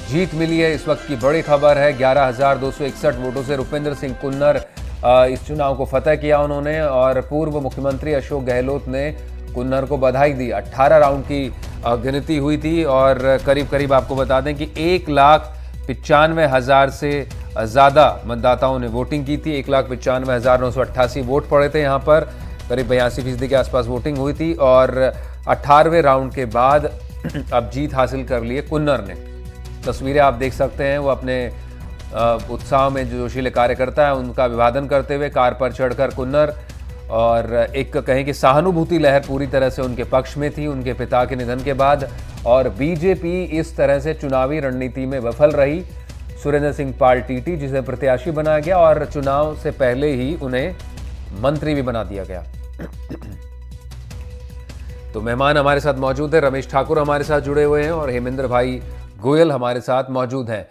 जीत मिली है। इस वक्त की बड़ी खबर है, 11,261 वोटों से रुपिंदर सिंह कुन्नर इस चुनाव को फतह किया उन्होंने, और पूर्व मुख्यमंत्री अशोक गहलोत ने कुन्नर को बधाई दी। 18 राउंड की गिनती हुई थी और करीब करीब आपको बता दें कि 1,95,000 से ज़्यादा मतदाताओं ने वोटिंग की थी। 1,95,988 वोट पड़े थे यहाँ पर, करीब 82% के आसपास वोटिंग हुई थी। और 18वें राउंड के बाद अब जीत हासिल कर ली है कुन्नर ने। तस्वीरें आप देख सकते हैं, वो अपने उत्साह में जो जोशीले कार्यकर्ता है उनका अभिवादन करते हुए कार पर चढ़कर कुन्नर, और एक कहें कि सहानुभूति लहर पूरी तरह से उनके पक्ष में थी उनके पिता के निधन के बाद। और बीजेपी इस तरह से चुनावी रणनीति में विफल रही। सुरेंद्र सिंह पाल टीटी जिसे प्रत्याशी बनाया गया और चुनाव से पहले ही उन्हें मंत्री भी बना दिया गया। तो मेहमान हमारे साथ मौजूद है, रमेश ठाकुर हमारे साथ जुड़े हुए हैं और हेमेंद्र भाई गोयल हमारे साथ मौजूद हैं।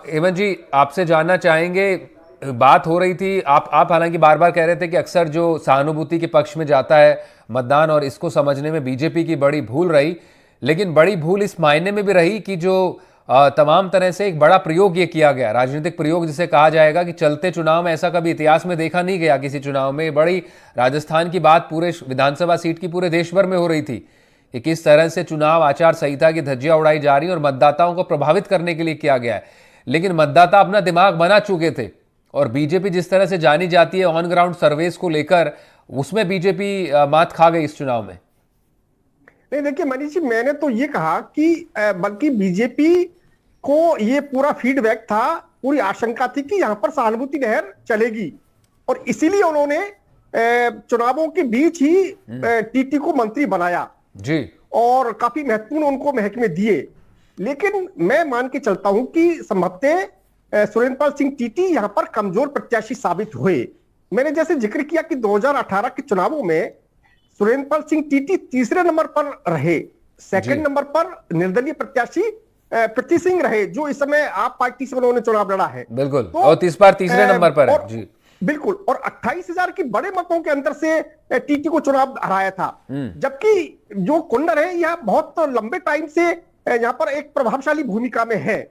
हेमंत जी, आपसे जानना चाहेंगे, बात हो रही थी, आप हालांकि बार बार कह रहे थे कि अक्सर जो सहानुभूति के पक्ष में जाता है मतदान, और इसको समझने में बीजेपी की बड़ी भूल रही, लेकिन बड़ी भूल इस मायने में भी रही कि जो तमाम तरह से एक बड़ा प्रयोग ये किया गया, राजनीतिक प्रयोग जिसे कहा जाएगा, कि चलते चुनाव में ऐसा कभी इतिहास में देखा नहीं गया किसी चुनाव में। बड़ी राजस्थान की बात पूरे विधानसभा सीट की पूरे देश भर में हो रही थी कि किस तरह से चुनाव आचार संहिता की धज्जियां उड़ाई जा रही और मतदाताओं को प्रभावित करने के लिए किया गया है। लेकिन मतदाता अपना दिमाग बना चुके थे, और बीजेपी जिस तरह से जानी जाती है ऑन ग्राउंड सर्वेस को लेकर, उसमें बीजेपी मात खा गई इस चुनाव में। नहीं, देखिए मनीष जी, मैंने तो ये कहा कि बल्कि बीजेपी को ये पूरा फीडबैक था, पूरी आशंका थी कि यहां पर सहानुभूति लहर चलेगी, और इसीलिए उन्होंने चुनावों के बीच ही टीटी को मंत्री बनाया जी, और काफी महत्वपूर्ण उनको महकमे दिए। लेकिन मैं मान के चलता हूं कि संभवतः सुरेंद्र पाल सिंह टीटी यहां पर कमजोर प्रत्याशी साबित हुए। मैंने जैसे जिक्र किया कि 2018 के चुनावों में सुरेंद्र पाल सिंह टीटी तीसरे नंबर पर रहे, सेकंड नंबर पर निर्दलीय प्रत्याशी पृथ्वी सिंह रहे, जो इस समय आप पार्टी से उन्होंने चुनाव लड़ा है। बिल्कुल, तो, और इस बार तीसरे नंबर पर है जी, बिल्कुल, और 28,000 के बड़े मतों के अंतर से टीटी को चुनाव हराया था। जबकि जो कुन्नर है, यह बहुत लंबे टाइम से यहाँ पर एक प्रभावशाली भूमिका में है।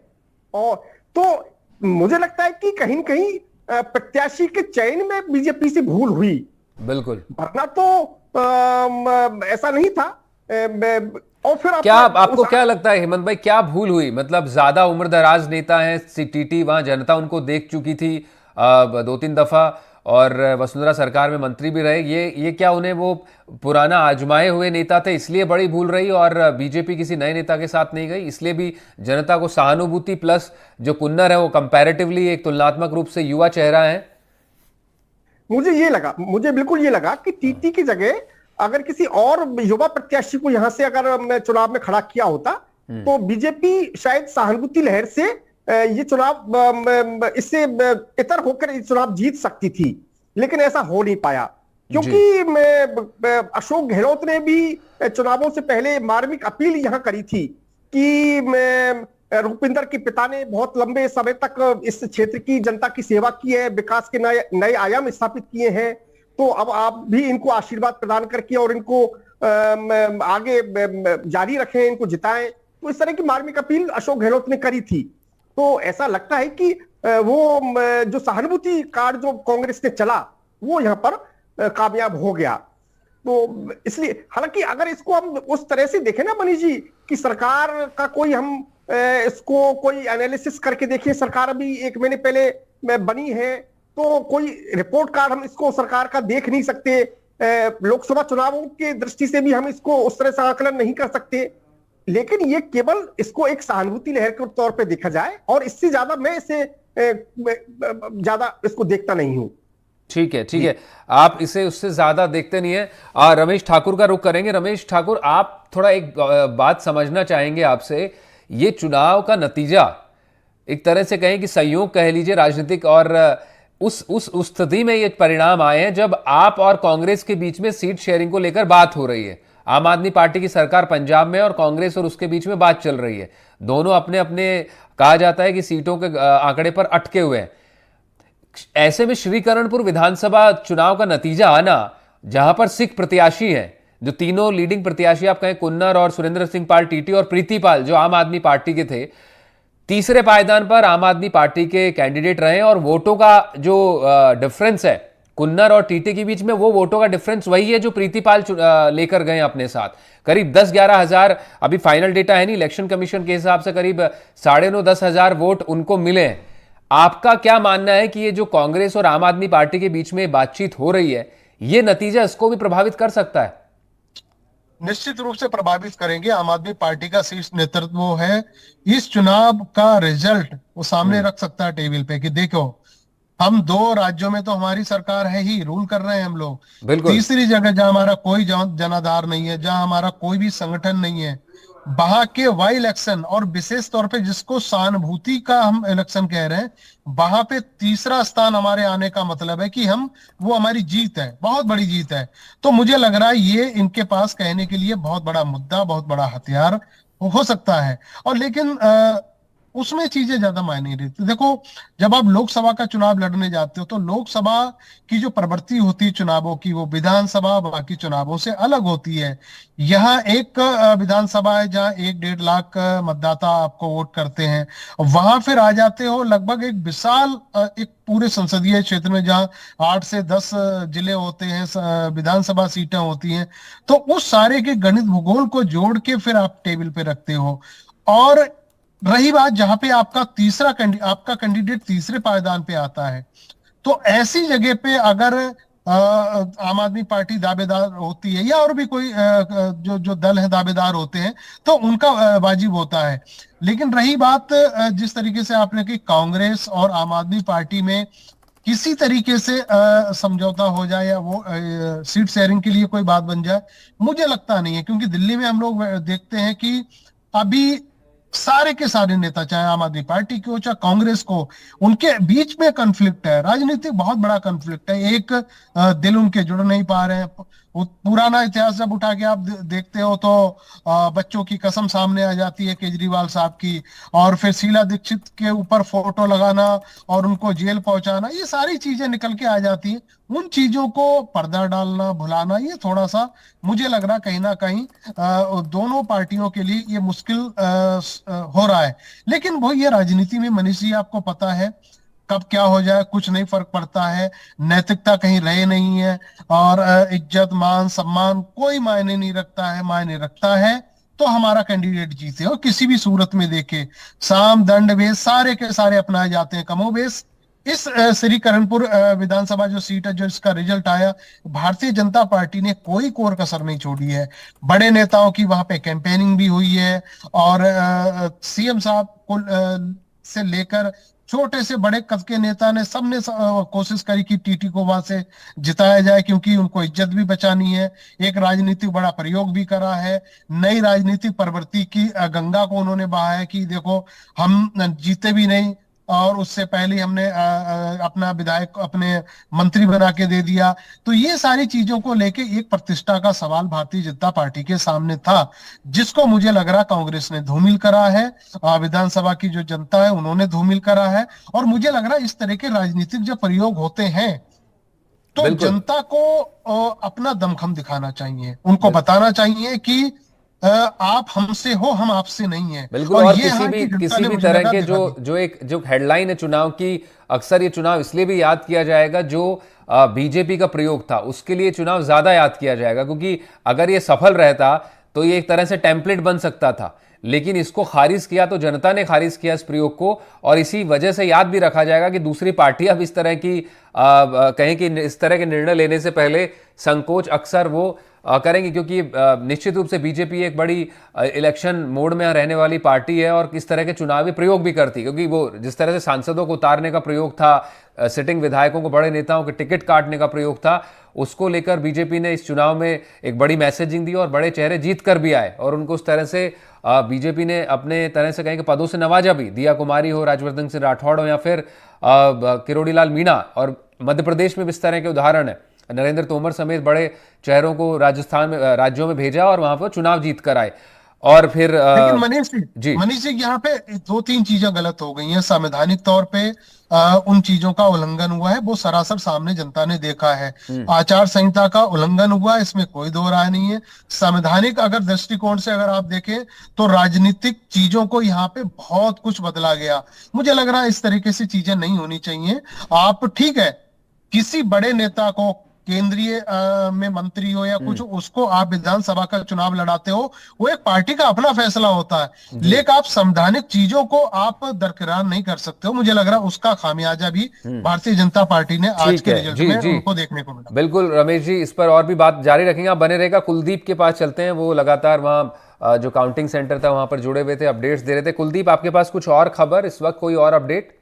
और तो मुझे लगता है कि कहीं न कहीं प्रत्याशी के चयन में बीजेपी से भूल हुई। बिल्कुल, वरना तो ऐसा नहीं था। और फिर क्या आपको क्या लगता है हेमंत भाई, क्या भूल हुई? मतलब ज्यादा उम्रदराज नेता है टीटी, वहां जनता उनको देख चुकी थी 2-3 दफा, और वसुंधरा सरकार में मंत्री भी रहे। ये क्या उन्हें वो पुराना आजमाए हुए नेता थे इसलिए बड़ी भूल रही, और बीजेपी किसी नए नेता के साथ नहीं गई, इसलिए भी जनता को सहानुभूति, प्लस जो कुन्नर है वो कंपैरेटिवली एक तुलनात्मक रूप से युवा चेहरा है? मुझे बिल्कुल ये लगा कि टीटी की जगह अगर किसी और युवा प्रत्याशी को यहां से अगर चुनाव में खड़ा किया होता तो बीजेपी शायद सहानुभूति लहर से ये चुनाव इससे इतर होकर ये चुनाव जीत सकती थी। लेकिन ऐसा हो नहीं पाया, क्योंकि अशोक गहलोत ने भी चुनावों से पहले मार्मिक अपील यहां करी थी कि रुपिंदर के पिता ने बहुत लंबे समय तक इस क्षेत्र की जनता की सेवा की है, विकास के नए आयाम स्थापित किए हैं, तो अब आप भी इनको आशीर्वाद प्रदान करके और इनको आगे जारी रखें, इनको जिताएं। तो इस तरह की मार्मिक अपील अशोक गहलोत ने करी थी। तो ऐसा लगता है कि वो जो सहानुभूति कार्ड जो कांग्रेस ने चला वो यहाँ पर कामयाब हो गया। तो इसलिए, हालांकि अगर इसको हम उस तरह से देखें ना मनीष जी, कि सरकार का कोई हम इसको कोई एनालिसिस करके देखिए, सरकार अभी 1 महीने पहले बनी है, तो कोई रिपोर्ट कार्ड हम इसको सरकार का देख नहीं सकते। लोकसभा चुनावों के दृष्टि से भी हम इसको उस तरह से आकलन नहीं कर सकते। लेकिन ये केवल इसको एक सहानुभूति लहर के तौर पे देखा जाए, और इससे ज्यादा मैं इसे ज्यादा इसको देखता नहीं हूं। ठीक है, आप इसे उससे ज्यादा देखते नहीं है। रमेश ठाकुर का रुख करेंगे। रमेश ठाकुर, आप थोड़ा एक बात समझना चाहेंगे आपसे। ये चुनाव का नतीजा एक तरह से कहें कि संयोग कह लीजिए राजनीतिक, और उस स्थिति में ये परिणाम आए हैं जब आप और कांग्रेस के बीच में सीट शेयरिंग को लेकर बात हो रही है। आम आदमी पार्टी की सरकार पंजाब में, और कांग्रेस और उसके बीच में बात चल रही है। दोनों अपने अपने, कहा जाता है कि सीटों के आंकड़े पर अटके हुए हैं। ऐसे में श्रीकरणपुर विधानसभा चुनाव का नतीजा आना, जहां पर सिख प्रत्याशी हैं, जो तीनों लीडिंग प्रत्याशी आप कहें, कुन्नर और सुरेंद्र सिंह पाल टीटी और प्रीति पाल जो आम आदमी पार्टी के थे, तीसरे पायदान पर आम आदमी पार्टी के कैंडिडेट रहे और वोटों का जो डिफरेंस है कुन्नर और टीटी के बीच में, वो वोटों का डिफरेंस वही है जो प्रीतिपाल लेकर गए अपने साथ। करीब 10-11 हजार, अभी फाइनल डेटा है नहीं, इलेक्शन कमीशन के हिसाब से करीब 9.5-10 हजार वोट उनको मिले हैं। आपका क्या मानना है कि ये जो कांग्रेस और आम आदमी पार्टी के बीच में बातचीत हो रही है, ये नतीजा इसको भी प्रभावित कर सकता है? निश्चित रूप से प्रभावित करेंगे। आम आदमी पार्टी का शीर्ष नेतृत्व वो है, इस चुनाव का रिजल्ट वो सामने रख सकता है टेबल पे कि देखो, हम 2 राज्यों में तो हमारी सरकार है ही, रूल कर रहे हैं हम लोग। बिल्कुल। तीसरी जगह जहां हमारा कोई जनाधार नहीं है, जहां हमारा कोई भी संगठन नहीं है, वहां के वाई इलेक्शन, और विशेष तौर पे जिसको सहानुभूति का हम इलेक्शन कह रहे हैं, वहां पे तीसरा स्थान हमारे आने का मतलब है कि हम, वो हमारी जीत है, बहुत बड़ी जीत है। तो मुझे लग रहा है ये इनके पास कहने के लिए बहुत बड़ा मुद्दा, बहुत बड़ा हथियार हो सकता है। और लेकिन उसमें चीजें ज्यादा मायने नहीं रहती। देखो, जब आप लोकसभा का चुनाव लड़ने जाते हो तो लोकसभा की जो प्रवृत्ति होती है चुनावों की, वो विधानसभा बाकी चुनावों से अलग होती है। यहाँ एक विधानसभा है जहाँ 1-1.5 लाख मतदाता आपको वोट करते हैं। वहां फिर आ जाते हो लगभग एक विशाल एक पूरे संसदीय क्षेत्र में जहाँ 8 से 10 जिले होते हैं, विधानसभा सीटें होती हैं। तो उस सारे के गणित भूगोल को जोड़ के फिर आप टेबल पे रखते हो। और रही बात जहां पे आपका आपका कैंडिडेट तीसरे पायदान पे आता है, तो ऐसी जगह पे अगर आम आदमी पार्टी दावेदार होती है, या और भी कोई जो जो दल है दावेदार होते हैं, तो उनका वाजिब होता है। लेकिन रही बात जिस तरीके से आपने की कांग्रेस और आम आदमी पार्टी में किसी तरीके से समझौता हो जाए या वो सीट शेयरिंग के लिए कोई बात बन जाए, मुझे लगता नहीं है। क्योंकि दिल्ली में हम लोग देखते हैं कि अभी सारे के सारे नेता, चाहे आम आदमी पार्टी को चाहे कांग्रेस को, उनके बीच में कन्फ्लिक्ट है, राजनीतिक बहुत बड़ा कन्फ्लिक्ट है। एक दिल उनके जुड़ नहीं पा रहे हैं। पुराना इतिहास जब उठा के आप देखते हो तो बच्चों की कसम सामने आ जाती है केजरीवाल साहब की, और फिर शीला दीक्षित के ऊपर फोटो लगाना और उनको जेल पहुंचाना, ये सारी चीजें निकल के आ जाती है। उन चीजों को पर्दा डालना, भुलाना, ये थोड़ा सा मुझे लग रहा कहीं ना कहीं दोनों पार्टियों के लिए ये मुश्किल हो रहा है। लेकिन वो ये राजनीति में मनीष जी आपको पता है कब क्या हो जाए कुछ नहीं फर्क पड़ता है। नैतिकता कहीं रहे नहीं है, और इज्जत मान सम्मान कोई मायने नहीं रखता है। मायने रखता है तो हमारा कैंडिडेट जीते, और किसी भी सूरत में देखे साम दंड भेद सारे के सारे अपनाए जाते हैं कमोबेश। इस श्री करणपुर विधानसभा जो सीट है, जो इसका रिजल्ट आया, भारतीय जनता पार्टी ने कोई कोर कसर नहीं छोड़ी है। बड़े नेताओं की वहां पे कैंपेनिंग भी हुई है, और सीएम साहब को से लेकर छोटे से बड़े कद के नेता ने, सबने कोशिश करी कि टीटी को वहां से जिताया जाए, क्योंकि उनको इज्जत भी बचानी है। एक राजनीतिक बड़ा प्रयोग भी करा है, नई राजनीतिक प्रवृत्ति की गंगा को उन्होंने बहाया है कि देखो हम जीते भी नहीं, और उससे पहले हमने अपना विधायक अपने मंत्री बना के दे दिया। तो ये सारी चीजों को लेके एक प्रतिष्ठा का सवाल भारतीय जनता पार्टी के सामने था, जिसको मुझे लग रहा कांग्रेस ने धूमिल करा है, विधानसभा की जो जनता है उन्होंने धूमिल करा है। और मुझे लग रहा है इस तरह के राजनीतिक जब प्रयोग होते हैं तो जनता को अपना दमखम दिखाना चाहिए, उनको बताना चाहिए कि आप हमसे हो, हम आपसे नहीं है। बिल्कुल। और किसी भी तरह के जो हेडलाइन है चुनाव की, अक्सर ये चुनाव इसलिए भी याद किया जाएगा जो बीजेपी का प्रयोग था, उसके लिए चुनाव ज्यादा याद किया जाएगा, क्योंकि अगर ये सफल रहता तो ये एक तरह से टेम्पलेट बन सकता था। लेकिन इसको खारिज किया तो जनता ने खारिज किया इस प्रयोग को, और इसी वजह से याद भी रखा जाएगा कि दूसरी पार्टियां अब इस तरह की कहें कि इस तरह के निर्णय लेने से पहले संकोच अक्सर वो करेंगे, क्योंकि निश्चित रूप से बीजेपी एक बड़ी इलेक्शन मोड में रहने वाली पार्टी है और किस तरह के चुनावी प्रयोग भी करती है। क्योंकि वो जिस तरह से सांसदों को उतारने का प्रयोग था, सिटिंग विधायकों को, बड़े नेताओं के टिकट काटने का प्रयोग था, उसको लेकर बीजेपी ने इस चुनाव में एक बड़ी मैसेजिंग दी और बड़े चेहरे जीत कर भी आए, और उनको उस तरह से बीजेपी ने अपने तरह से कहें कि पदों से नवाजा भी। दिया कुमारी हो, राज्यवर्धन सिंह राठौड़ हो, या फिर किरोड़ी लाल मीणा, और मध्य प्रदेश में भी इस तरह के उदाहरण है। नरेंद्र तोमर समेत बड़े चेहरों को राजस्थान में, राज्यों में भेजा और वहां पर चुनाव जीत कर आए। और फिर लेकिन जी मनीष जी यहाँ पे दो तीन चीजें गलत हो गई हैं। संवैधानिक तौर पे उन चीजों का उल्लंघन हुआ है, वो सरासर सामने जनता ने देखा है। आचार संहिता का उल्लंघन हुआ, इसमें कोई दो राय नहीं है। संवैधानिक अगर दृष्टिकोण से अगर आप देखें तो राजनीतिक चीजों को यहाँ पे बहुत कुछ बदला गया। मुझे लग रहा है इस तरीके से चीजें नहीं होनी चाहिए। आप ठीक है, किसी बड़े नेता को केंद्रीय में मंत्री हो या कुछ, उसको आप विधानसभा का चुनाव लड़ाते हो, वो एक पार्टी का अपना फैसला होता है। लेकिन आप संवैधानिक चीजों को आप दरकिरार नहीं कर सकते हो। मुझे लग रहा है उसका खामियाजा भी भारतीय जनता पार्टी ने आज ठीक के है। रिजल्ट जी में जी उनको देखने को मिला। बिल्कुल रमेश जी, इस पर और भी बात जारी रखेंगे, आप बने रहेगा। कुलदीप के पास चलते हैं, वो लगातार वहाँ जो काउंटिंग सेंटर था वहां पर जुड़े हुए थे, अपडेट्स दे रहे थे। कुलदीप, आपके पास कुछ और खबर इस वक्त, कोई और अपडेट?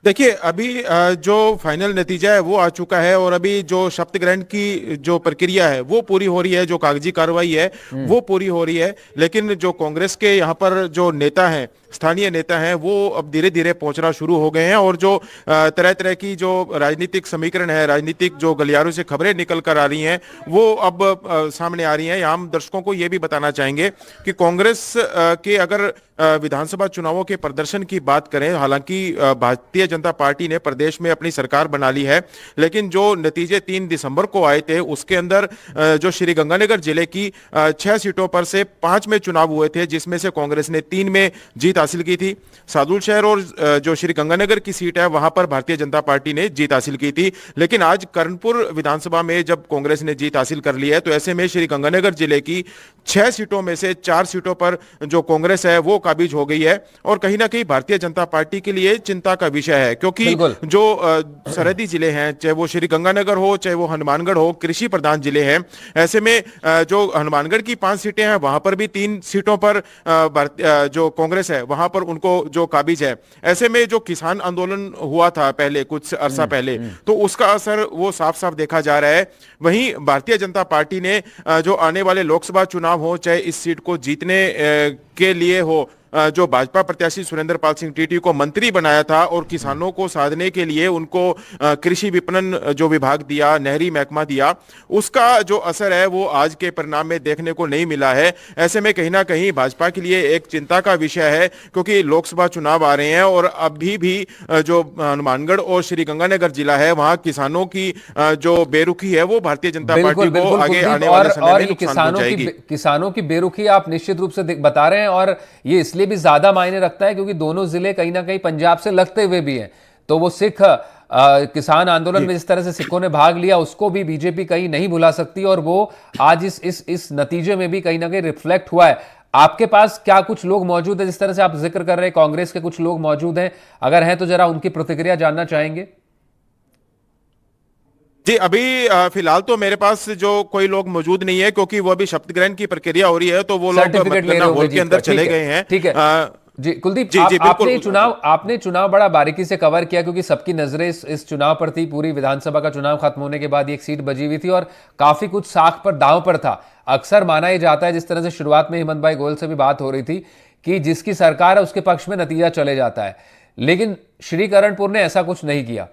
देखिए, अभी जो फाइनल नतीजा है वो आ चुका है और अभी जो शपथ ग्रहण की जो प्रक्रिया है वो पूरी हो रही है, जो कागजी कार्रवाई है वो पूरी हो रही है। लेकिन जो कांग्रेस के यहाँ पर जो नेता हैं, स्थानीय नेता हैं, वो अब धीरे धीरे पहुंचना शुरू हो गए हैं और जो तरह तरह की जो राजनीतिक समीकरण है, राजनीतिक जो गलियारों से खबरें निकल कर आ रही हैं वो अब सामने आ रही हैं। हम दर्शकों को ये भी बताना चाहेंगे कि कांग्रेस के अगर विधानसभा चुनावों के प्रदर्शन की बात करें, हालांकि भारतीय जनता पार्टी ने प्रदेश में अपनी सरकार बना ली है, लेकिन जो नतीजे 3 दिसंबर को आए थे उसके अंदर जो श्री गंगानगर जिले की 6 सीटों पर से 5 में चुनाव हुए थे, जिसमें से कांग्रेस ने 3 में जीत हासिल की थी। सादुल शहर और जो श्री गंगानगर की सीट है वहां पर भारतीय जनता पार्टी ने जीत हासिल की थी। लेकिन आज कर्णपुर विधानसभा में जब कांग्रेस ने जीत हासिल कर ली है तो ऐसे में श्री गंगानगर जिले की 6 सीटों में से 4 सीटों पर जो कांग्रेस है वो काबिज हो गई है और कहीं ना कहीं भारतीय जनता पार्टी के लिए चिंता का विषय है, क्योंकि जो सरहदी जिले हैं, चाहे वो श्री गंगानगर हो चाहे वो हनुमानगढ़ हो, कृषि प्रधान जिले हैं। ऐसे में जो हनुमानगढ़ की 5 सीटें हैं वहां पर भी 3 सीटों पर जो कांग्रेस है वहां पर उनको जो काबिज है। ऐसे में जो किसान आंदोलन हुआ था पहले कुछ अरसा पहले, तो उसका असर वो साफ साफ देखा जा रहा है। वहीं भारतीय जनता पार्टी ने जो आने वाले लोकसभा चुनाव हो, चाहे इस सीट को जीतने के लिए हो, जो भाजपा प्रत्याशी सुरेंद्र पाल सिंह टीटी को मंत्री बनाया था और किसानों को साधने के लिए उनको कृषि विपणन जो विभाग दिया, नहरी महकमा दिया, उसका जो असर है वो आज के परिणाम में देखने को नहीं मिला है। ऐसे में कहीं ना कहीं भाजपा के लिए एक चिंता का विषय है, क्योंकि लोकसभा चुनाव आ रहे हैं और अभी भी जो हनुमानगढ़ और श्री गंगानगर जिला है वहां किसानों की जो बेरुखी है वो भारतीय जनता पार्टी को आगे आने वाले समय में नुकसान पहुंचाएगी। किसानों की बेरुखी आप निश्चित रूप से बता रहे हैं और ये इसलिए भी ज्यादा मायने रखता है क्योंकि दोनों जिले कहीं ना कहीं पंजाब से लगते हुए भी हैं। तो वो सिख किसान आंदोलन में जिस तरह से सिखों ने भाग लिया उसको भी बीजेपी कहीं नहीं भुला सकती और वो आज इस नतीजे में भी कहीं ना कहीं रिफ्लेक्ट हुआ है। आपके पास क्या कुछ लोग मौजूद है, जिस तरह से आप जिक्र कर रहे हैं कांग्रेस के कुछ लोग मौजूद हैं, अगर हैं तो जरा उनकी प्रतिक्रिया जानना चाहेंगे। जी, अभी फिलहाल तो मेरे पास जो कोई लोग मौजूद नहीं है, क्योंकि वो अभी शपथ ग्रहण की प्रक्रिया हो रही है, तो वो लोग हॉल के अंदर चले गए हैं। ठीक है जी कुलदीप, आपने चुनाव बड़ा बारीकी से कवर किया क्योंकि सबकी नजरें इस चुनाव पर थी। पूरी विधानसभा का चुनाव खत्म होने के बाद एक सीट बची हुई थी और काफी कुछ साख पर दांव पर था। अक्सर माना ही जाता है, जिस तरह से शुरुआत में हेमंत भाई गोयल से भी बात हो रही थी, कि जिसकी सरकार है उसके पक्ष में नतीजा चले जाता है, लेकिन श्रीकरणपुर ने ऐसा कुछ नहीं किया।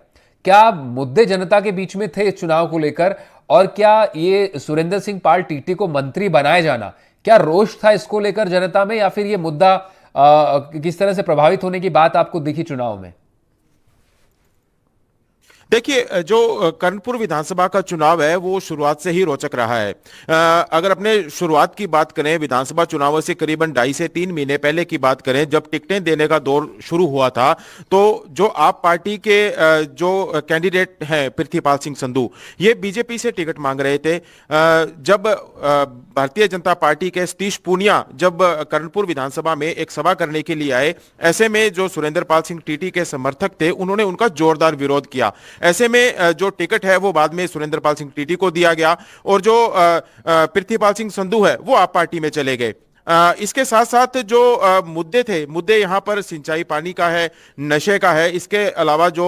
क्या मुद्दे जनता के बीच में थे इस चुनाव को लेकर, और क्या ये सुरेंद्र सिंह पाल टीटी को मंत्री बनाए जाना, क्या रोष था इसको लेकर जनता में, या फिर ये मुद्दा किस तरह से प्रभावित होने की बात आपको दिखी चुनाव में? देखिए, जो कर्णपुर विधानसभा का चुनाव है वो शुरुआत से ही रोचक रहा है। अगर अपने शुरुआत की बात करें, विधानसभा चुनावों से करीबन 2.5 से 3 महीने पहले की बात करें, जब टिकटें देने का दौर शुरू हुआ था, तो जो आप पार्टी के जो कैंडिडेट हैं पृथ्वीपाल सिंह संधू, ये बीजेपी से टिकट मांग रहे थे। जब भारतीय जनता पार्टी के सतीश पूनिया जब कर्णपुर विधानसभा में एक सभा करने के लिए आए, ऐसे में जो सुरेंद्र पाल सिंह टीटी के समर्थक थे उन्होंने उनका जोरदार विरोध किया। ऐसे में जो टिकट है वो बाद में सुरेंद्र पाल सिंह टीटी को दिया गया और जो पृथ्वीपाल सिंह संधू है वो आप पार्टी में चले गए। इसके साथ साथ जो मुद्दे यहाँ पर सिंचाई पानी का है, नशे का है, इसके अलावा जो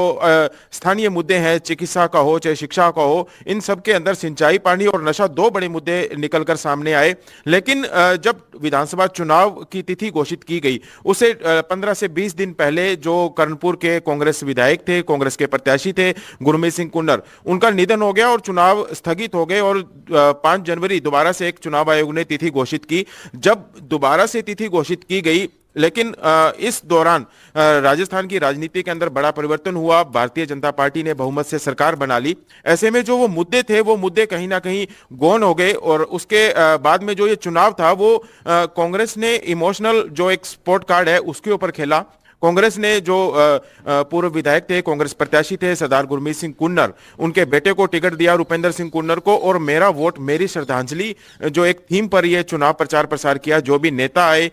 स्थानीय मुद्दे हैं, चिकित्सा का हो चाहे शिक्षा का हो, इन सब के अंदर सिंचाई पानी और नशा दो बड़े मुद्दे निकलकर सामने आए। लेकिन जब विधानसभा चुनाव की तिथि घोषित की गई, उसे 15 से 20 दिन पहले जो कर्णपुर के कांग्रेस विधायक थे, कांग्रेस के प्रत्याशी थे गुरमीत सिंह कुन्नर, उनका निधन हो गया और चुनाव स्थगित हो गए और 5 जनवरी दोबारा से एक चुनाव आयोग ने तिथि घोषित की। जब दोबारा से तिथि घोषित की गई, लेकिन इस दौरान राजस्थान की राजनीति के अंदर बड़ा परिवर्तन हुआ। भारतीय जनता पार्टी ने बहुमत से सरकार बना ली। ऐसे में जो वो मुद्दे थे, वो मुद्दे कहीं ना कहीं गौन हो गए और उसके बाद में जो ये चुनाव था, वो कांग्रेस ने इमोशनल जो एक स्पोर्ट कार्ड है उसके ऊपर खेला। कांग्रेस ने जो पूर्व विधायक थे, कांग्रेस प्रत्याशी थे सरदार गुरमीत सिंह कुन्नर, उनके बेटे को टिकट दिया रुपेंद्र सिंह कुन्नर को, और मेरा वोट मेरी श्रद्धांजलि जो एक थीम पर ये चुनाव प्रचार प्रसार किया। जो भी नेता आए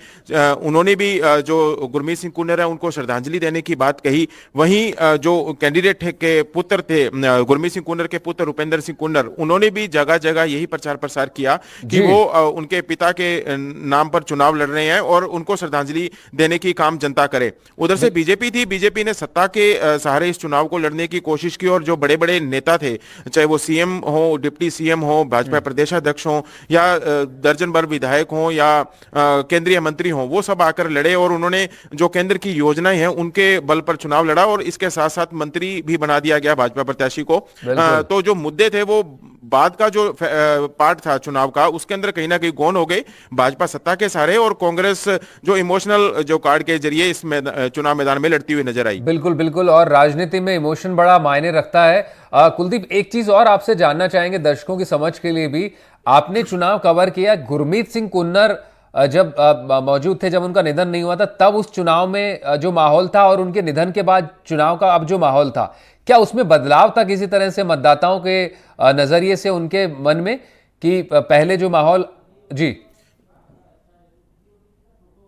उन्होंने भी जो गुरमीत सिंह कुन्नर है उनको श्रद्धांजलि देने की बात कही। वहीं जो कैंडिडेट के पुत्र थे, गुरमीत सिंह कुन्नर के पुत्र रुपेंद्र सिंह कुन्नर, उन्होंने भी जगह जगह यही प्रचार प्रसार किया कि वो उनके पिता के नाम पर चुनाव लड़ रहे हैं और उनको श्रद्धांजलि देने की काम जनता करे। उधर से बीजेपी थी, बीजेपी ने सत्ता के सहारे इस चुनाव को लड़ने की कोशिश की और जो बड़े बड़े नेता थे, चाहे वो सीएम हो, डिप्टी सीएम हो, भाजपा प्रदेशाध्यक्ष हो या दर्जन भर विधायक हो या केंद्रीय मंत्री हो, वो सब आकर लड़े और उन्होंने जो केंद्र की योजनाएं हैं उनके बल पर चुनाव लड़ा और इसके साथ साथ मंत्री भी बना दिया गया भाजपा प्रत्याशी को। तो जो मुद्दे थे वो बाद का जो पार्ट था चुनाव का, उसके अंदर कहीं ना कहीं गौन हो गए। भाजपा सत्ता के सहारे और कांग्रेस जो इमोशनल जो कार्ड के जरिए इस चुनाव मैदान में लड़ती हुई नजर आई। बिल्कुल बिल्कुल, और राजनीति में इमोशन बड़ा मायने रखता है। कुलदीप, एक चीज और आपसे जानना चाहेंगे दर्शकों की समझ के लिए भी। आपने चुनाव कवर किया, गुरमीत सिंह कुन्नर जब मौजूद थे, जब उनका निधन नहीं हुआ था, तब उस चुनाव में जो माहौल था और उनके निधन के बाद चुनाव का अब जो माहौल था, क्या उसमें बदलाव था किसी तरह से मतदाताओं के नजरिए से उनके मन में, कि पहले जो माहौल? जी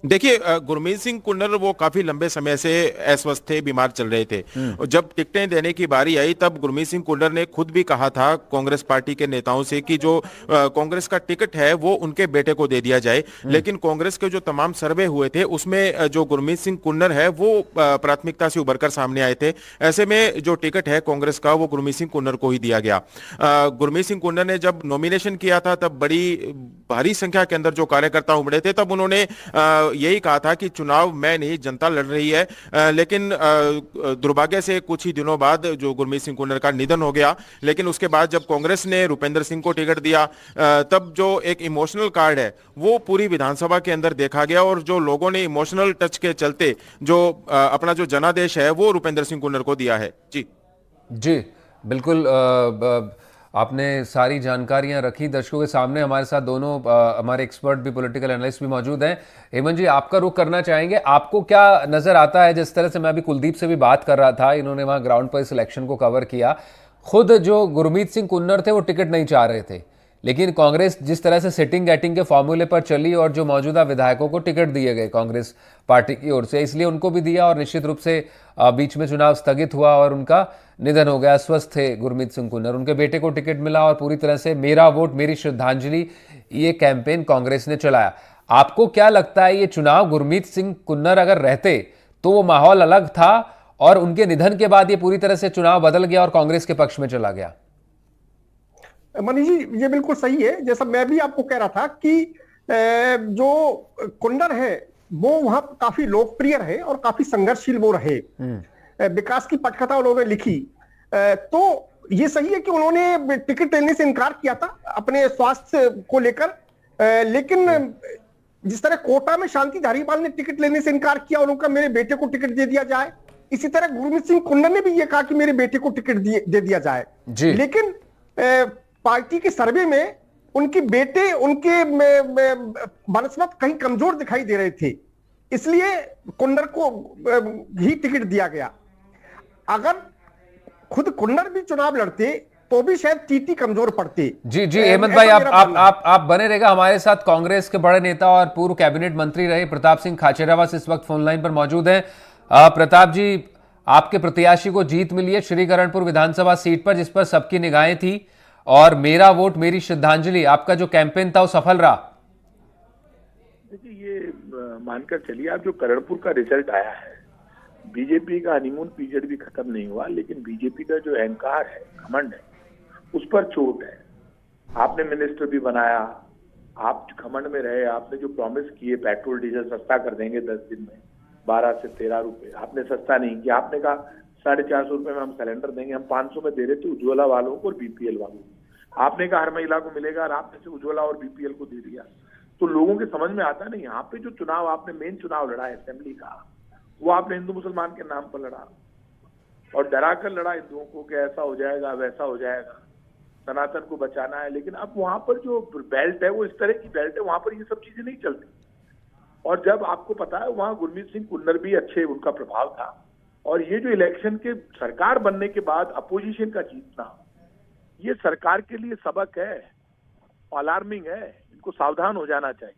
देखिए, गुरमीत सिंह कुन्नर वो काफी लंबे समय से अस्वस्थ थे, बीमार चल रहे थे। और जब टिकटें देने की बारी आई तब गुरमीत सिंह कुन्नर ने खुद भी कहा था कांग्रेस पार्टी के नेताओं से कि जो कांग्रेस का टिकट है वो उनके बेटे को दे दिया जाए। लेकिन कांग्रेस के जो तमाम सर्वे हुए थे उसमें जो गुरमीत सिंह कुन्नर है वो प्राथमिकता से उभर कर सामने आए थे। ऐसे में जो टिकट है कांग्रेस का वो गुरमीत सिंह कुन्नर को ही दिया गया। गुरमीत सिंह कुन्नर ने जब नॉमिनेशन किया था तब बड़ी भारी संख्या के अंदर जो कार्यकर्ता उमड़े थे, तब उन्होंने यही कहा था कि चुनाव मैं नहीं जनता लड़ रही है। लेकिन दुर्भाग्य से कुछ ही दिनों बाद जो गुरमीत सिंह कुन्नर का निधन हो गया। लेकिन उसके बाद जब कांग्रेस ने रुपेंद्र सिंह को टिकट दिया, तब जो एक इमोशनल कार्ड है वो पूरी विधानसभा के अंदर देखा गया और जो लोगों ने इमोशनल टच के चलते जो अपना जो जनादेश है वो रुपेंद्र सिंह कुन्नर को दिया है। जी बिल्कुल, आपने सारी जानकारियां रखी दर्शकों के सामने। हमारे साथ दोनों हमारे एक्सपर्ट भी, पॉलिटिकल एनालिस्ट भी मौजूद हैं। हेमंत जी, आपका रुख करना चाहेंगे, आपको क्या नजर आता है? जिस तरह से मैं अभी कुलदीप से भी बात कर रहा था, इन्होंने वहां ग्राउंड पर सिलेक्शन को कवर किया। खुद जो गुरमीत सिंह कुन्नर थे वो टिकट नहीं चाह रहे थे, लेकिन कांग्रेस जिस तरह से सिटिंग गैटिंग के फॉर्मूले पर चली और जो मौजूदा विधायकों को टिकट दिए गए कांग्रेस पार्टी की ओर से, इसलिए उनको भी दिया और निश्चित रूप से बीच में चुनाव स्थगित हुआ और उनका निधन हो गया। स्वस्थ थे गुरमीत सिंह कुन्नर, उनके बेटे को टिकट मिला और पूरी तरह से मेरा वोट मेरी श्रद्धांजलि ये कैंपेन कांग्रेस ने चलाया। आपको क्या लगता है, ये चुनाव गुरमीत सिंह कुन्नर अगर रहते तो वो माहौल अलग था और उनके निधन के बाद ये पूरी तरह से चुनाव बदल गया और कांग्रेस के पक्ष में चला गया? मनीष जी, ये बिल्कुल सही है। जैसा मैं भी आपको कह रहा था कि जो कुन्नर है वो वहां काफी लोकप्रिय रहे और काफी संघर्षशील वो रहे। विकास की पटकथा उन्होंने लिखी। तो ये सही है कि उन्होंने टिकट लेने से इनकार किया था अपने स्वास्थ्य को लेकर, लेकिन जिस तरह कोटा में शांति धारीवाल ने टिकट लेने से इनकार किया और उनका मेरे बेटे को टिकट दे दिया जाए, इसी तरह गुरमीत सिंह कुन्नर ने भी ये कहा कि मेरे बेटे को टिकट दे दिया जाए। लेकिन पार्टी के सर्वे में उनके बेटे, उनके बनस्पत कहीं कमजोर दिखाई दे रहे थे, इसलिए कुन्नर को ही टिकट दिया गया। अगर खुद कुन्नर भी चुनाव लड़ते तो भी शायद टीटी कमजोर पड़ते। जी हेमंत भाई, आप बने रहेगा हमारे साथ। कांग्रेस के बड़े नेता और पूर्व कैबिनेट मंत्री रहे प्रताप सिंह खाचरियावास इस वक्त फोन लाइन पर मौजूद हैं। प्रताप जी, आपके प्रत्याशी को जीत मिली है श्रीकरणपुर विधानसभा सीट पर, जिस पर सबकी निगाहें थी, और मेरा वोट मेरी श्रद्धांजलि आपका जो कैंपेन था वो सफल रहा। देखिए ये मानकर चलिए आप, जो करणपुर का रिजल्ट आया है, बीजेपी का हनीमून पीरियड भी खत्म नहीं हुआ, लेकिन बीजेपी का जो अहंकार है, घमंड है, उस पर चोट है। आपने मिनिस्टर भी बनाया, आप घमंड में रहे, आपने जो प्रॉमिस किए पेट्रोल डीजल सस्ता कर देंगे 10 दिन में 12 से 13 रुपए, आपने सस्ता नहीं किया। आपने कहा 450 रुपए में हम सिलेंडर देंगे, हम 500 में दे रहे थे उज्ज्वला वालों को और बीपीएल वालों को। आपने कहा हर महिला को मिलेगा और आपने से उज्ज्वला और बीपीएल को दे दिया। तो लोगों के समझ में आता नहीं, यहाँ पे जो चुनाव आपने मेन चुनाव लड़ा है असेंबली का, वो आपने हिंदू मुसलमान के नाम पर लड़ा और डरा कर लड़ा हिंदुओं को कि ऐसा हो जाएगा वैसा हो जाएगा, सनातन को बचाना है। लेकिन अब वहां पर जो बेल्ट है वो इस तरह की बेल्ट है, वहां पर ये सब चीजें नहीं चलती। और जब आपको पता है वहां गुरमीत सिंह कुन्नर भी अच्छे, उनका प्रभाव था। और ये जो इलेक्शन के सरकार बनने के बाद अपोजिशन का जीतना, ये सरकार के लिए सबक है, अलार्मिंग है, इनको सावधान हो जाना चाहिए।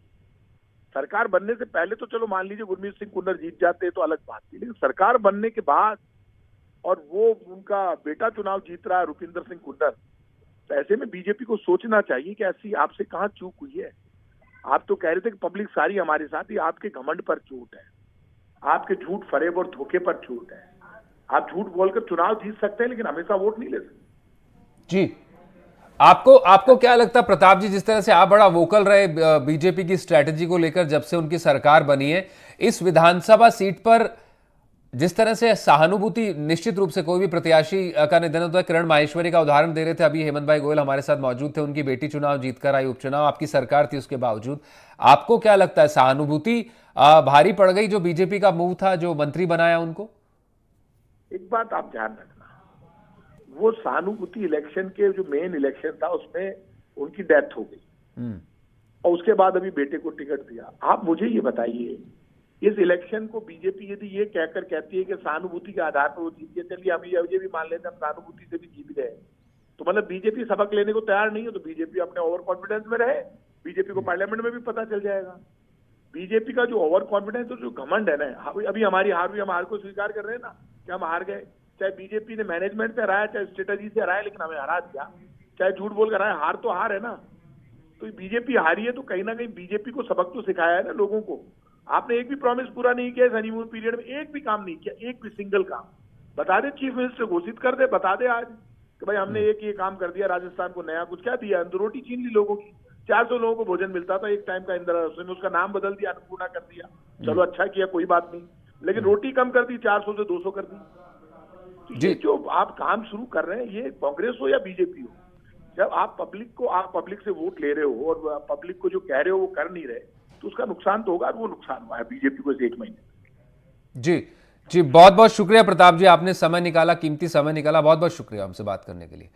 सरकार बनने से पहले तो चलो मान लीजिए गुरमीत सिंह कुन्नर जीत जाते तो अलग बात थी, लेकिन सरकार बनने के बाद, और वो उनका बेटा चुनाव जीत रहा है रुपिंदर सिंह कुन्नर, तो ऐसे में बीजेपी को सोचना चाहिए कि ऐसी आपसे कहाँ चूक हुई है। आप तो कह रहे थे कि पब्लिक सारी हमारे साथ, ही आपके घमंड पर चोट है, आपके झूठ फरेब और धोखे पर चोट है। आप झूठ बोलकर चुनाव जीत सकते हैं लेकिन हमेशा वोट नहीं ले सकते। जी, आपको क्या लगता है प्रताप जी, जिस तरह से आप बड़ा वोकल रहे बीजेपी की स्ट्रैटेजी को लेकर जब से उनकी सरकार बनी है, इस विधानसभा सीट पर जिस तरह से सहानुभूति, निश्चित रूप से कोई भी प्रत्याशी का निधन होता है, किरण माहेश्वरी का उदाहरण दे रहे थे अभी, हेमंत भाई गोयल हमारे साथ मौजूद थे, उनकी बेटी चुनाव जीतकर आई, उपचुनाव, आपकी सरकार थी उसके बावजूद। आपको क्या लगता है, सहानुभूति भारी पड़ गई जो बीजेपी का मूव था, जो मंत्री बनाया उनको? एक बात आप ध्यान रखना, वो सहानुभूति इलेक्शन के जो मेन इलेक्शन था उसमें उनकी डेथ हो गई और उसके बाद अभी बेटे को टिकट दिया। आप मुझे ये बताइए, इस इलेक्शन को बीजेपी यदि ये कहकर कहती है कि सहानुभूति के आधार पर वो जीत गए, चलिए हम ये भी मान लेते हैं हम सहानुभूति से भी जीत गए, तो मतलब बीजेपी सबक लेने को तैयार नहीं है, तो बीजेपी अपने ओवर कॉन्फिडेंस में रहे, बीजेपी को पार्लियामेंट में भी पता चल जाएगा। बीजेपी का जो ओवर कॉन्फिडेंस, तो जो घमंड है ना, अभी हमारी हार हुई, हम हार को स्वीकार कर रहे हैं ना कि हम हार गए, चाहे बीजेपी ने मैनेजमेंट से हराया, चाहे स्ट्रेटेजी से हराया, लेकिन हमें हरा दिया, चाहे झूठ बोलकर हराया, हार तो हार है ना। तो बीजेपी हारी है तो कहीं ना कहीं बीजेपी को सबक तो सिखाया है ना लोगों को। आपने एक भी प्रॉमिस पूरा नहीं किया इस हनीमून पीरियड में, एक भी काम नहीं किया, एक भी सिंगल काम। बता दे, चीफ मिनिस्टर घोषित कर दे, बता दे आज कि भाई हमने एक ये काम कर दिया, राजस्थान को नया कुछ क्या दिया, रोटी छीन ली लोगों की। 400 लोगों को भोजन मिलता था एक टाइम का इंदिरा रसोई में, उसका नाम बदल दिया, अन्नपूर्णा कर दिया, चलो अच्छा किया, कोई बात नहीं, लेकिन रोटी कम कर दी, 400 से 200 कर दी। तो ये जो आप काम शुरू कर रहे हैं, ये कांग्रेस हो या बीजेपी हो, जब आप पब्लिक से वोट ले रहे हो और पब्लिक को जो कह रहे हो वो कर नहीं रहे, तो उसका नुकसान तो होगा। वो नुकसान हुआ है बीजेपी को इस 1 महीने। जी, बहुत बहुत शुक्रिया प्रताप जी, आपने समय निकाला, कीमती समय निकाला, बहुत बहुत शुक्रिया हमसे बात करने के लिए।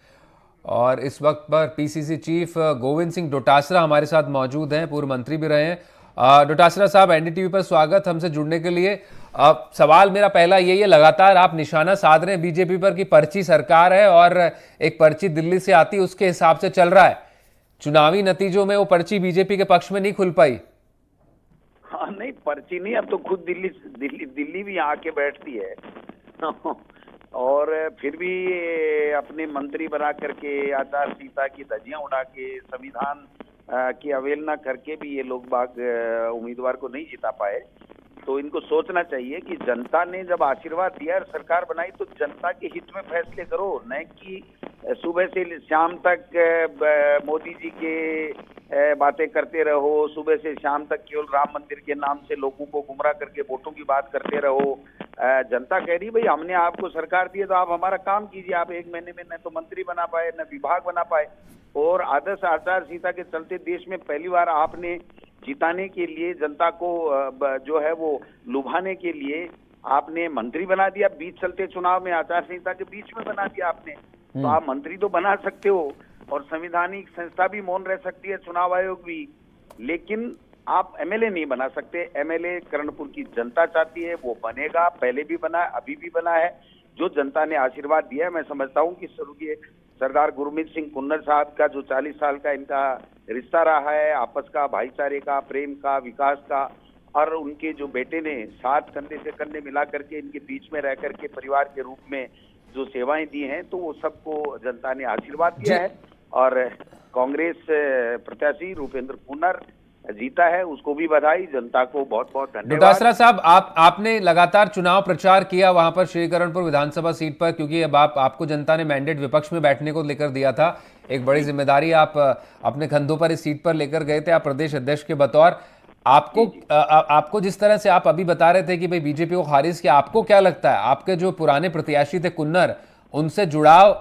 और इस वक्त पर पीसीसी चीफ गोविंद सिंह डोटासरा हमारे साथ मौजूद हैं, पूर्व मंत्री भी रहे हैं। डोटासरा साहब, एनडीटीवी पर स्वागत हमसे जुड़ने के लिए। सवाल मेरा पहला यही है, लगातार आप निशाना साध रहे हैं बीजेपी पर कि पर्ची सरकार है और एक पर्ची दिल्ली से आती है, उसके हिसाब से चल रहा है। चुनावी नतीजों में वो पर्ची बीजेपी के पक्ष में नहीं खुल पाई। हाँ नहीं, पर्ची नहीं, अब तो खुद दिल्ली भी आके बैठती है और फिर भी अपने मंत्री बना करके आचार संहिता की धज्जियां उड़ा के, संविधान की अवहेलना करके भी ये लोग बाग उम्मीदवार को नहीं जिता पाए। तो इनको सोचना चाहिए कि जनता ने जब आशीर्वाद दिया और सरकार बनाई तो जनता के हित में फैसले करो, न कि सुबह से शाम तक मोदी जी के बातें करते रहो, सुबह से शाम तक केवल राम मंदिर के नाम से लोगों को गुमराह करके वोटों की बात करते रहो। जनता कह रही भाई हमने आपको सरकार दी है तो आप हमारा काम कीजिए। आप 1 महीने में न तो मंत्री बना पाए, न विभाग बना पाए, और आदर्श आचार संहिता के चलते देश में पहली बार आपने जिताने के लिए, जनता को जो है वो लुभाने के लिए आपने मंत्री बना दिया। बीच चलते चुनाव में आचार संहिता के बीच में बना दिया आपने। तो आप मंत्री तो बना सकते हो और संवैधानिक संस्था भी मौन रह सकती है, चुनाव आयोग भी, लेकिन आप एमएलए नहीं बना सकते। एमएलए करणपुर की जनता चाहती है, वो बनेगा, पहले भी बना है, अभी भी बना है। जो जनता ने आशीर्वाद दिया है, मैं समझता हूँ कि स्वर्गीय सरदार गुरमीत सिंह कुन्नर साहब का जो 40 साल का इनका रिश्ता रहा है, आपस का, भाईचारे का, प्रेम का, विकास का, और उनके जो बेटे ने साथ कंधे से कंधे मिला करके इनके बीच में रह करके परिवार के रूप में जो सेवाएं दी हैं, तो वो सबको जनता ने आशीर्वाद दिया है। और कांग्रेस प्रत्याशी रुपेंद्र कुन्नर जीता है, उसको भी बधाई, जनता को बहुत बहुत धन्यवाद। डोटासरा साहब, आपने लगातार चुनाव प्रचार किया वहां पर श्रीकरणपुर विधानसभा सीट पर, क्योंकि अब आपको जनता ने मैंडेट विपक्ष में बैठने को लेकर दिया था। एक बड़ी जिम्मेदारी आप अपने कंधों पर इस सीट पर लेकर गए थे, आप प्रदेश अध्यक्ष के बतौर। आपको जिस तरह से आप अभी बता रहे थे कि भाई बीजेपी को खारिज किया, आपको क्या लगता है आपके जो पुराने प्रत्याशी थे कुन्नर, उनसे जुड़ाव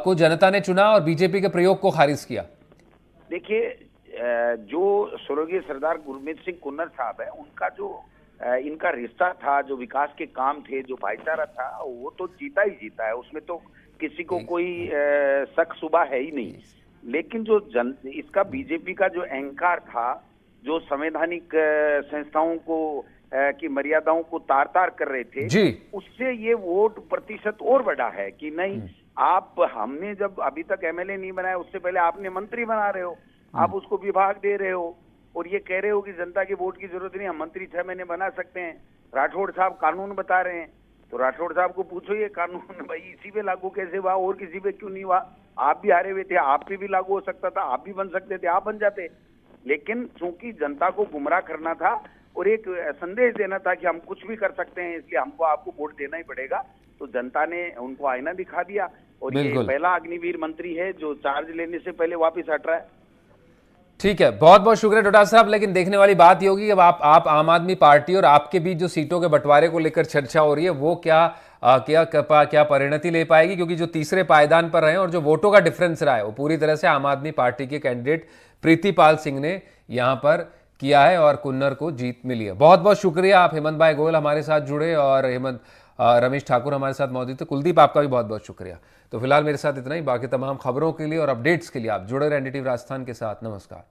को जनता ने चुना और बीजेपी के प्रयोग को खारिज किया? देखिए, जो स्वर्गीय सरदार गुरमीत सिंह कुन्नर साहब है, उनका जो इनका रिश्ता था, जो विकास के काम थे, जो भाईचारा था, वो तो जीता ही जीता है, उसमें तो किसी को कोई शक शुबा है ही नहीं। लेकिन जो इसका बीजेपी का जो अहंकार था, जो संवैधानिक संस्थाओं को की मर्यादाओं को तार तार कर रहे थे जी, उससे ये वोट प्रतिशत और बढ़ा है कि नहीं, आप हमने जब अभी तक एमएलए नहीं बनाया, उससे पहले आपने मंत्री बना रहे हो, आप उसको विभाग दे रहे हो और ये कह रहे हो कि जनता के वोट की जरूरत नहीं, हम मंत्री 6 महीने बना सकते हैं। राठौड़ साहब कानून बता रहे हैं, तो राठौड़ साहब को पूछो ये कानून भाई इसी पे लागू कैसे हुआ और किसी पे क्यों नहीं हुआ? आप भी हारे हुए थे, आप पे भी लागू हो सकता था, आप भी बन सकते थे, आप बन जाते। लेकिन चूंकि जनता को गुमराह करना था और एक संदेश देना था कि हम कुछ भी कर सकते हैं, इसलिए हमको आपको वोट देना ही पड़ेगा, तो जनता ने उनको आईना दिखा दिया। और ये पहला अग्निवीर मंत्री है जो चार्ज लेने से पहले वापस हट रहा है। ठीक है, बहुत बहुत शुक्रिया डोटासरा साहब। लेकिन देखने वाली बात ये होगी कि अब आप आम आदमी पार्टी और आपके बीच जो सीटों के बंटवारे को लेकर चर्चा हो रही है, वो क्या परिणति ले पाएगी, क्योंकि जो तीसरे पायदान पर रहे और जो वोटों का डिफरेंस रहा है वो पूरी तरह से आम आदमी पार्टी के कैंडिडेट प्रीतिपाल सिंह ने यहां पर किया है और कुन्नर को जीत मिली है। बहुत बहुत शुक्रिया। आप हेमंत भाई गोयल हमारे साथ जुड़े और रमेश ठाकुर हमारे साथ मौजूद थे। कुलदीप, आपका भी बहुत बहुत शुक्रिया। तो फिलहाल मेरे साथ इतना ही। बाकी तमाम खबरों के लिए और अपडेट्स के लिए आप जुड़े रहें एनडीटीवी राजस्थान के साथ। नमस्कार।